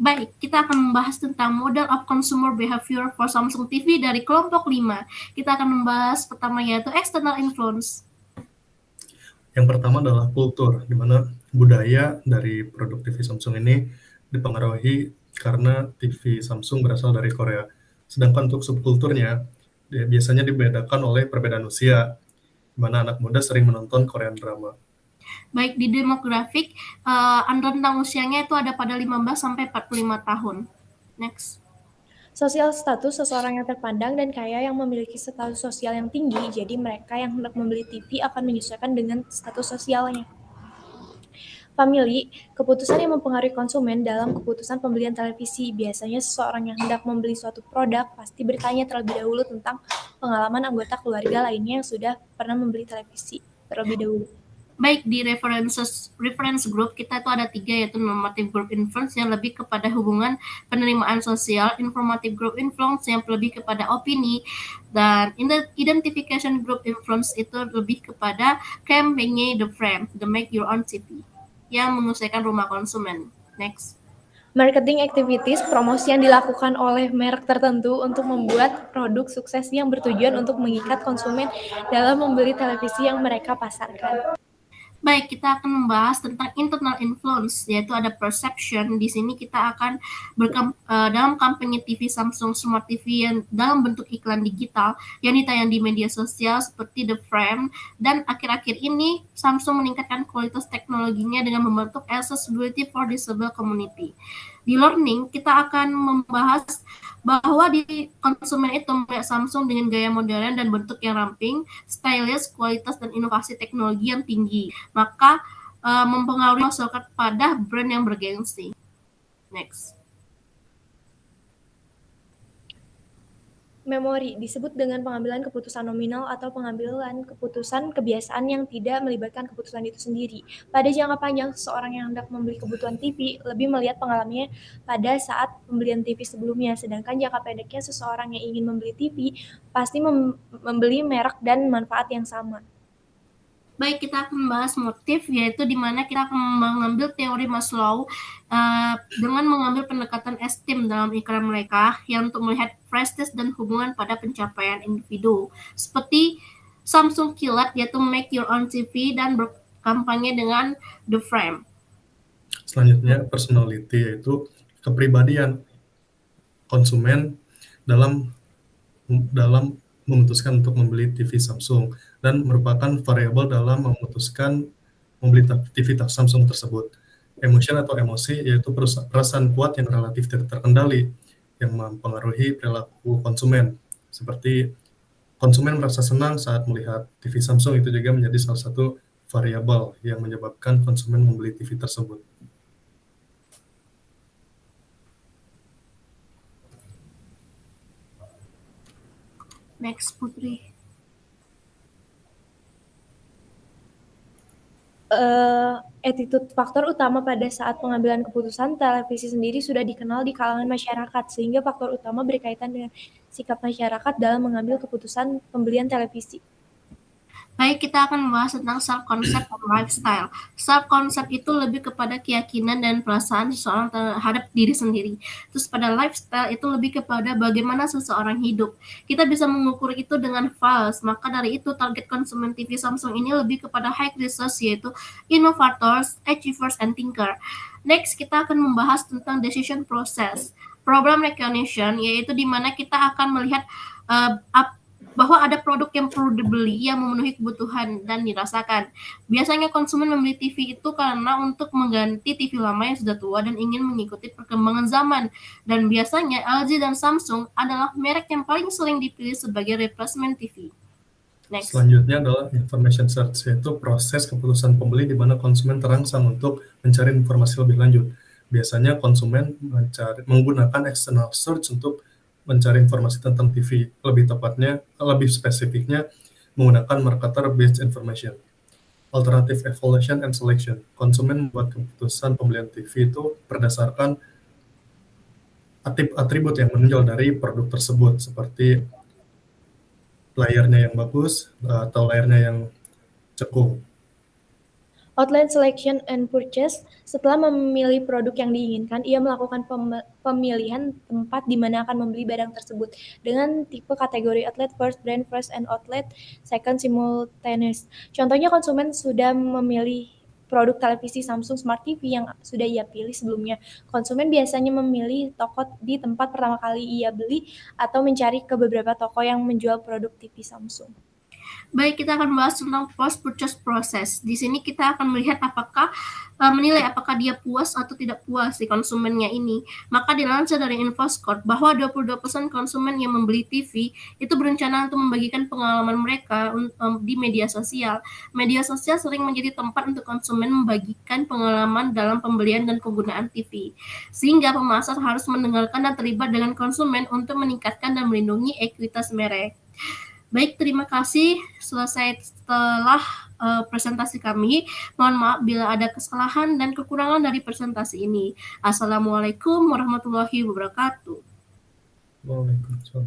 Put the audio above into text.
Baik, kita akan membahas tentang model of consumer behavior for Samsung TV dari kelompok 5. Kita akan membahas pertama yaitu external influence. Yang pertama adalah kultur, di mana budaya dari produk TV Samsung ini dipengaruhi karena TV Samsung berasal dari Korea. Sedangkan untuk subkulturnya, biasanya dibedakan oleh perbedaan usia, di mana anak muda sering menonton Korean drama. Baik di demografik, rentang usianya itu ada pada 15 sampai 45 tahun. Next. Sosial status seseorang yang terpandang dan kaya yang memiliki status sosial yang tinggi, jadi mereka yang hendak membeli TV akan menyesuaikan dengan status sosialnya. Family, keputusan yang mempengaruhi konsumen dalam keputusan pembelian televisi. Biasanya seseorang yang hendak membeli suatu produk pasti bertanya terlebih dahulu tentang pengalaman anggota keluarga lainnya yang sudah pernah membeli televisi terlebih dahulu. Baik di reference group kita itu ada 3 yaitu normative group influence yang lebih kepada hubungan penerimaan sosial, informative group influence yang lebih kepada opini, dan identification group influence itu lebih kepada campaign the frame, the make your own TV yang menyesuaikan rumah konsumen. Next. Marketing activities, promosi yang dilakukan oleh merek tertentu untuk membuat produk sukses yang bertujuan untuk mengikat konsumen dalam membeli televisi yang mereka pasarkan. Baik, kita akan membahas tentang internal influence, yaitu ada perception. Di sini kita akan dalam kampanye TV Samsung Smart TV yang dalam bentuk iklan digital yang ditayang di media sosial seperti The Frame, dan akhir-akhir ini Samsung meningkatkan kualitas teknologinya dengan membentuk accessibility for disabled community. Di learning, kita akan membahas bahwa di konsumen itu melihat Samsung dengan gaya modern dan bentuk yang ramping, stylish, kualitas dan inovasi teknologi yang tinggi. Maka mempengaruhi masyarakat pada brand yang bergengsi. Next. Memori disebut dengan pengambilan keputusan nominal atau pengambilan keputusan kebiasaan yang tidak melibatkan keputusan itu sendiri. Pada jangka panjang, seseorang yang hendak membeli kebutuhan TV lebih melihat pengalamannya pada saat pembelian TV sebelumnya, sedangkan jangka pendeknya seseorang yang ingin membeli TV pasti membeli merek dan manfaat yang sama. Baik, kita akan membahas motif, yaitu di mana kita akan mengambil teori Maslow dengan mengambil pendekatan esteem dalam iklan mereka yang untuk melihat prestige dan hubungan pada pencapaian individu. Seperti Samsung Kilat, yaitu Make Your Own TV dan berkampanye dengan The Frame. Selanjutnya, personality, yaitu kepribadian konsumen dalam memutuskan untuk membeli TV Samsung dan merupakan variabel dalam memutuskan membeli TV Samsung tersebut. Emotion atau emosi yaitu perasaan kuat yang relatif tidak terkendali yang mempengaruhi perilaku konsumen. Seperti konsumen merasa senang saat melihat TV Samsung, itu juga menjadi salah satu variabel yang menyebabkan konsumen membeli TV tersebut. Next, Putri. Attitude faktor utama pada saat pengambilan keputusan televisi sendiri sudah dikenal di kalangan masyarakat, sehingga faktor utama berkaitan dengan sikap masyarakat dalam mengambil keputusan pembelian televisi. Baik, kita akan membahas tentang self-concept dan lifestyle. Self-concept itu lebih kepada keyakinan dan perasaan seseorang terhadap diri sendiri. Terus pada lifestyle itu lebih kepada bagaimana seseorang hidup. Kita bisa mengukur itu dengan values. Maka dari itu target konsumen TV Samsung ini lebih kepada high research, yaitu innovators, achievers, and thinker. Next, kita akan membahas tentang decision process. Problem recognition, yaitu di mana kita akan melihat bahwa ada produk yang perlu dibeli yang memenuhi kebutuhan dan dirasakan. Biasanya konsumen membeli TV itu karena untuk mengganti TV lama yang sudah tua dan ingin mengikuti perkembangan zaman. Dan biasanya LG dan Samsung adalah merek yang paling sering dipilih sebagai replacement TV. Next. Selanjutnya adalah information search, yaitu proses keputusan pembeli di mana konsumen terangsang untuk mencari informasi lebih lanjut. Biasanya konsumen menggunakan external search untuk mencari informasi tentang TV, lebih spesifiknya menggunakan marketer-based information. Alternative evaluation and selection. Konsumen membuat keputusan pembelian TV itu berdasarkan atribut yang menonjol dari produk tersebut, seperti layarnya yang bagus atau layarnya yang cekung. Outlet selection and purchase. Setelah memilih produk yang diinginkan, ia melakukan pemilihan tempat di mana akan membeli barang tersebut dengan tipe kategori outlet first, brand first, and outlet second simultaneous. Contohnya, konsumen sudah memilih produk televisi Samsung Smart TV yang sudah ia pilih sebelumnya. Konsumen biasanya memilih toko di tempat pertama kali ia beli atau mencari ke beberapa toko yang menjual produk TV Samsung. Baik, kita akan membahas tentang post purchase process. Di sini kita akan melihat menilai apakah dia puas atau tidak puas si konsumennya ini. Maka dilansir dari InfoScore bahwa 22% konsumen yang membeli TV itu berencana untuk membagikan pengalaman mereka di media sosial. Media sosial sering menjadi tempat untuk konsumen membagikan pengalaman dalam pembelian dan penggunaan TV. Sehingga pemasar harus mendengarkan dan terlibat dengan konsumen untuk meningkatkan dan melindungi ekuitas merek. Baik, terima kasih. Selesai setelah presentasi kami. Mohon maaf bila ada kesalahan dan kekurangan dari presentasi ini. Assalamualaikum warahmatullahi wabarakatuh. Waalaikumsalam.